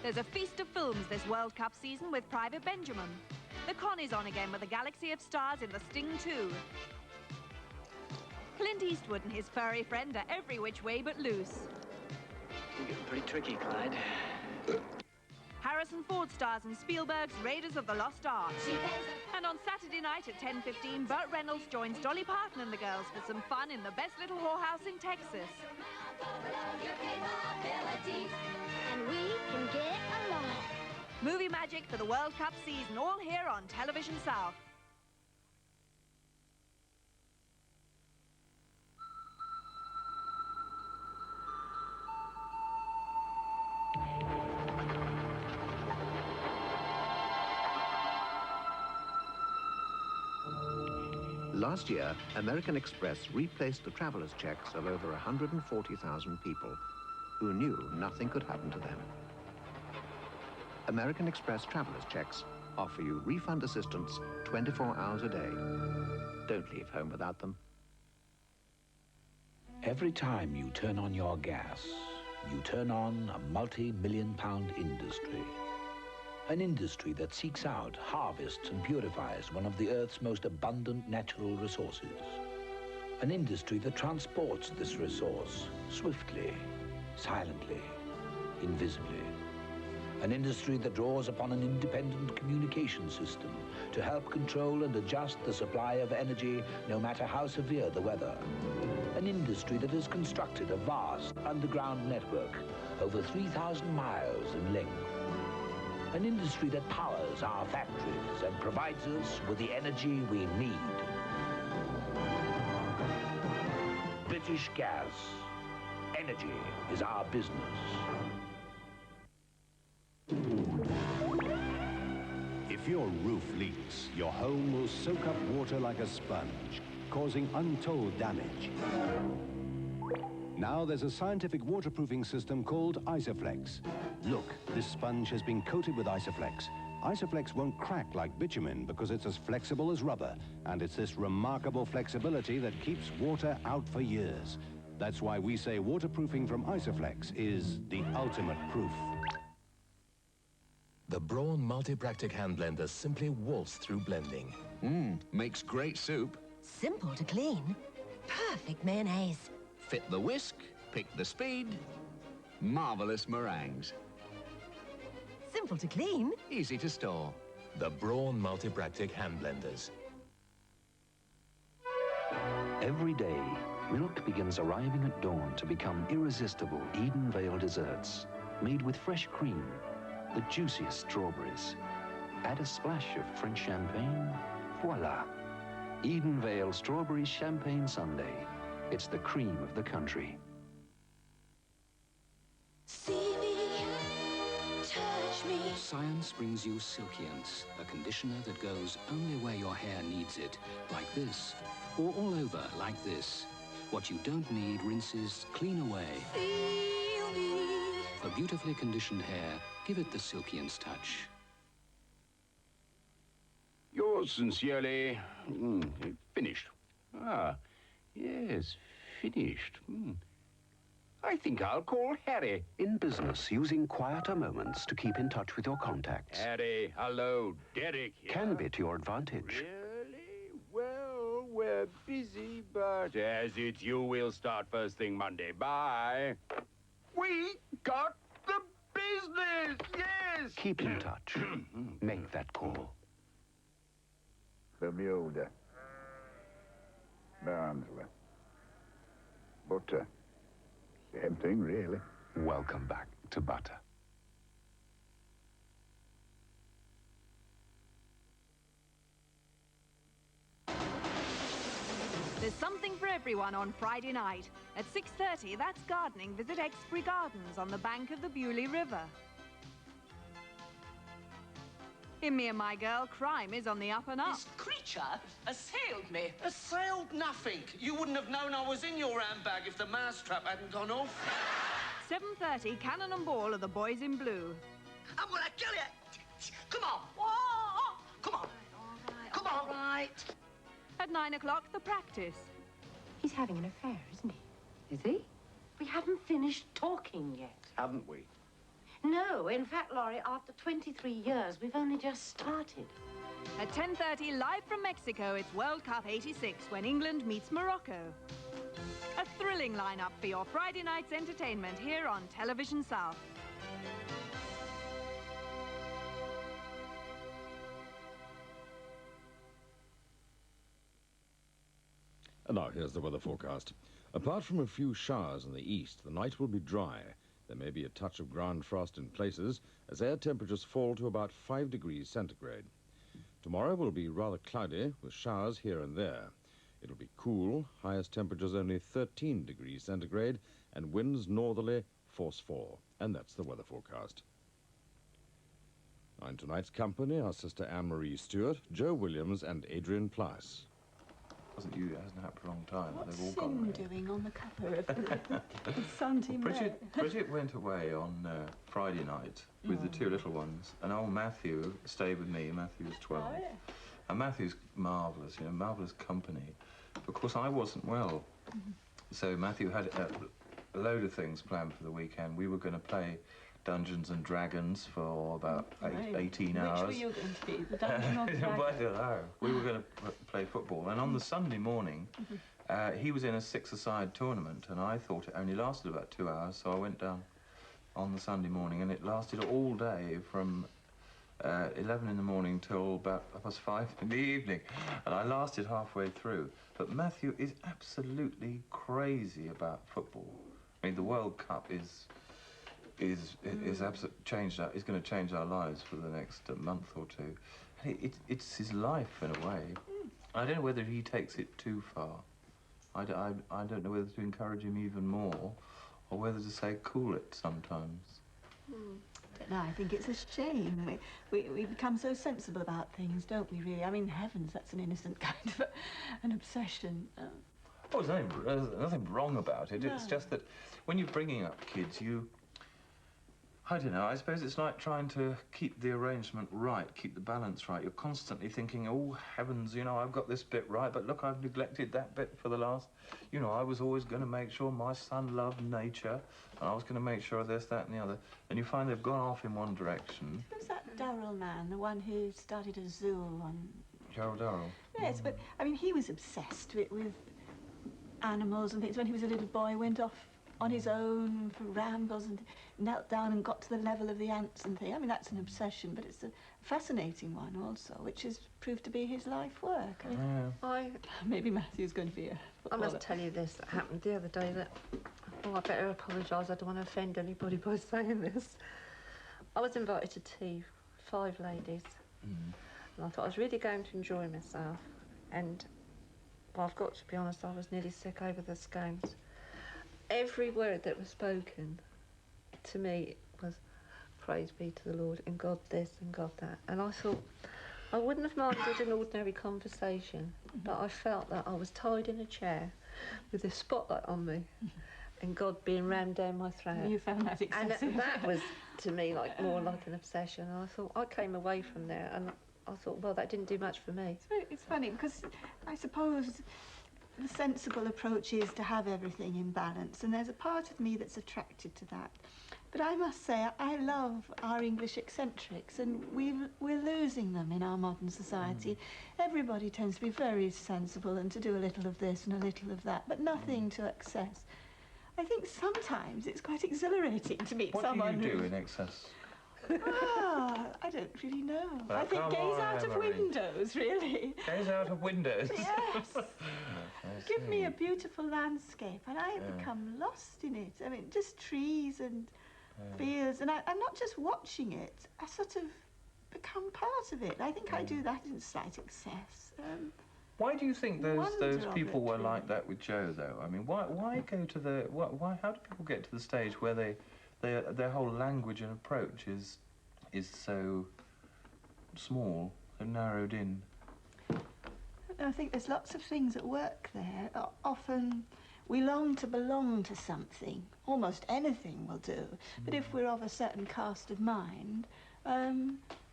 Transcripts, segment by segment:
There's a feast of films this World Cup season with Private Benjamin. The con is on again with a galaxy of stars in The Sting 2. Clint Eastwood and his furry friend are every which way but loose. You're getting pretty tricky, Clyde. Harrison Ford stars in Spielberg's Raiders of the Lost Ark. And on Saturday night at 10:15, Burt Reynolds joins Dolly Parton and the girls for some fun in the best little whorehouse in Texas. And we can get along. Movie magic for the World Cup season, all here on Television South. Last year, American Express replaced the travelers' checks of over 140,000 people who knew nothing could happen to them. American Express travelers' checks offer you refund assistance 24 hours a day. Don't leave home without them. Every time you turn on your gas, you turn on a multi-million-pound industry. An industry that seeks out, harvests and purifies one of the Earth's most abundant natural resources. An industry that transports this resource swiftly, silently, invisibly. An industry that draws upon an independent communication system to help control and adjust the supply of energy no matter how severe the weather. An industry that has constructed a vast underground network over 3,000 miles in length. An industry that powers our factories and provides us with the energy we need. British Gas. Energy is our business. If your roof leaks, your home will soak up water like a sponge, causing untold damage. Now there's a scientific waterproofing system called Isoflex. Look, this sponge has been coated with Isoflex. Isoflex won't crack like bitumen because it's as flexible as rubber, and it's this remarkable flexibility that keeps water out for years. That's why we say waterproofing from Isoflex is the ultimate proof. The Braun Multi-Practic Hand Blender simply waltz through blending. Makes great soup. Simple to clean. Perfect mayonnaise. Fit the whisk, pick the speed. Marvelous meringues. Simple to clean. Easy to store. The Braun Multi-Practic Hand Blenders. Every day, milk begins arriving at dawn to become irresistible Eden Vale desserts, made with fresh cream, the juiciest strawberries. Add a splash of French champagne, voila. Eden Vale Strawberry Champagne Sundae. It's the cream of the country. See me, touch me. Science brings you Silkience, a conditioner that goes only where your hair needs it, like this, or all over like this. What you don't need rinses clean away. Feel me. For beautifully conditioned hair, give it the Silkience touch. Yours sincerely, finished. Ah, yes, finished. I think I'll call Harry. In business, using quieter moments to keep in touch with your contacts Harry, hello, Derek here. can be to your advantage. Really? Well, we're busy, but as it's you, we'll start first thing Monday. Bye. We got the business, yes! Keep in touch. Make that call. Bermuda, Barnsley, butter. Same thing, really. Welcome back to butter. There's something for everyone on Friday night. At 6:30, that's gardening. Visit Exbury Gardens on the bank of the Bewley River. In Me and My Girl, crime is on the up and up. This creature assailed me. Assailed nothing. You wouldn't have known I was in your handbag if the mousetrap hadn't gone off. 7:30, Cannon and Ball are the boys in blue. I'm gonna kill you. Come on. Whoa. Come on. Come on. All right. At 9 o'clock, the practice. He's having an affair, isn't he? Is he? We haven't finished talking yet. Haven't we? No, in fact, Laurie, after 23 years, we've only just started. At 10:30, live from Mexico, it's World Cup '86 when England meets Morocco. A thrilling lineup for your Friday night's entertainment here on Television South. And now here's the weather forecast. Apart from a few showers in the east, the night will be dry. There may be a touch of ground frost in places as air temperatures fall to about 5 degrees centigrade. Tomorrow will be rather cloudy with showers here and there. It'll be cool, highest temperatures only 13 degrees centigrade, and winds northerly, force 4. And that's the weather forecast. Now in tonight's company are Sister Anne-Marie Stewart, Joe Williams, and Adrian Pleiss. Hasn't happened for a long time. What's They've all gone Sin doing on the cover of Sunday Bridget went away on Friday night with the two little ones, and old Matthew stayed with me. Matthew was 12. Oh, yeah. And Matthew's marvellous, you know, marvellous company. Of course, I wasn't well. So Matthew had a load of things planned for the weekend. We were going to play Dungeons and Dragons for about 18 hours. Which were you going to be, the Dungeon or the Dragon? I don't know. We were going to play football, and on the Sunday morning, he was in a six-a-side tournament, and I thought it only lasted about 2 hours, so I went down on the Sunday morning, and it lasted all day from 11 in the morning till about 5:30 in the evening, and I lasted halfway through. But Matthew is absolutely crazy about football. I mean, the World Cup is absolutely changed. It's going to change our lives for the next month or two. And it's his life in a way. I don't know whether he takes it too far. I don't know whether to encourage him even more, or whether to say cool it sometimes. No, I think it's a shame. We become so sensible about things, don't we, really? I mean, heavens, that's an innocent kind of an obsession. Oh, there's nothing wrong about it. No. It's just that when you're bringing up kids, I don't know, I suppose it's like trying to keep the arrangement right, keep the balance right. You're constantly thinking, oh, heavens, you know, I've got this bit right, but look, I've neglected that bit for the last... You know, I was always going to make sure my son loved nature, and I was going to make sure of this, that, and the other. And you find they've gone off in one direction. Who's that Durrell man, the one who started a zoo on... Gerald Durrell? Yes, but, I mean, he was obsessed with animals and things. When he was a little boy, went off on his own for rambles and knelt down and got to the level of the ants and things. I mean, that's an obsession, but it's a fascinating one also, which has proved to be his life work. I mean, maybe Matthew's going to be a footballer. I must tell you this that happened the other day that... Oh, I better apologise. I don't want to offend anybody by saying this. I was invited to tea, 5 ladies. And I thought I was really going to enjoy myself. And, well, I've got to be honest, I was nearly sick over the scones. Every word that was spoken to me was praise be to the Lord and God this and God that. And I thought I wouldn't have minded an ordinary conversation, but I felt that I was tied in a chair with a spotlight on me and God being rammed down my throat. You found that excessive. And that was, to me, like more like an obsession. And I thought, I came away from there and I thought, well, that didn't do much for me. It's funny because I suppose the sensible approach is to have everything in balance, and there's a part of me that's attracted to that. But I must say, I love our English eccentrics, and we're losing them in our modern society. Everybody tends to be very sensible and to do a little of this and a little of that, but nothing to excess. I think sometimes it's quite exhilarating to meet someone What do you do in excess? I don't really know. I think gaze out of windows, really. Gaze out of windows? Yes. Give me a beautiful landscape and I become lost in it. I mean, just trees and fields, and I'm not just watching it, I sort of become part of it. I think I do that in slight excess. Why do you think those people were like that with Joe, though? I mean, why go to the... how do people get to the stage where their whole language and approach is so small and narrowed in? I think there's lots of things at work there. Often we long to belong to something. Almost anything will do. But if we're of a certain cast of mind,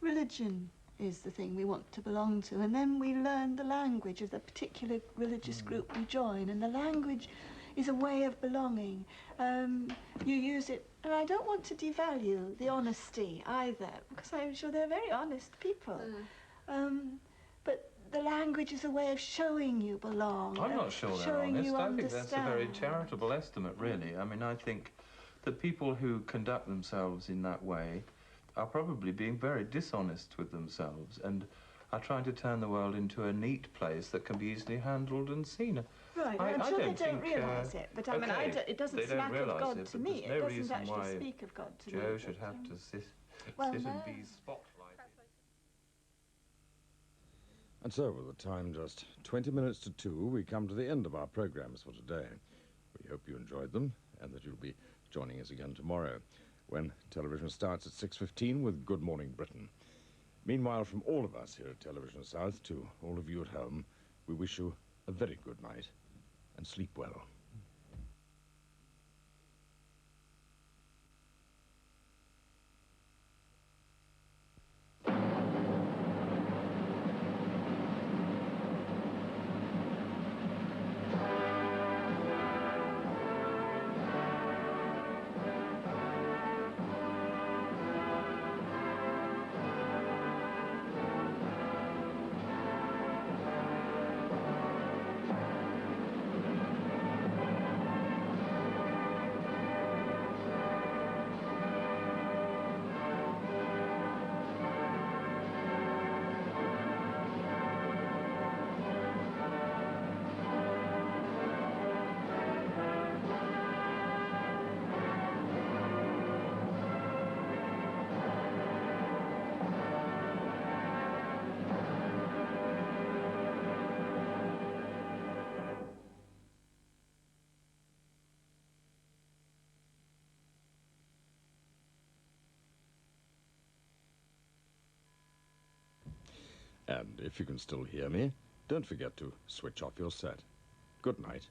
religion is the thing we want to belong to. And then we learn the language of the particular religious group we join. And the language is a way of belonging. You use it, and I don't want to devalue the honesty either, because I'm sure they're very honest people. But the language is a way of showing you belong. I'm not sure they're showing honest. you I think that's a very understand. charitable estimate, really. I mean, I think that people who conduct themselves in that way are probably being very dishonest with themselves and are trying to turn the world into a neat place that can be easily handled and seen. Right, I'm sure they don't realise it, but I mean, it doesn't smack of God to me. It doesn't actually speak of God to me. Joe should have to sit in B's spotlight. And so, with the time just 20 minutes to 2, we come to the end of our programmes for today. We hope you enjoyed them and that you'll be joining us again tomorrow when television starts at 6:15 with Good Morning Britain. Meanwhile, from all of us here at Television South to all of you at home, we wish you a very good night and sleep well. And if you can still hear me, don't forget to switch off your set. Good night.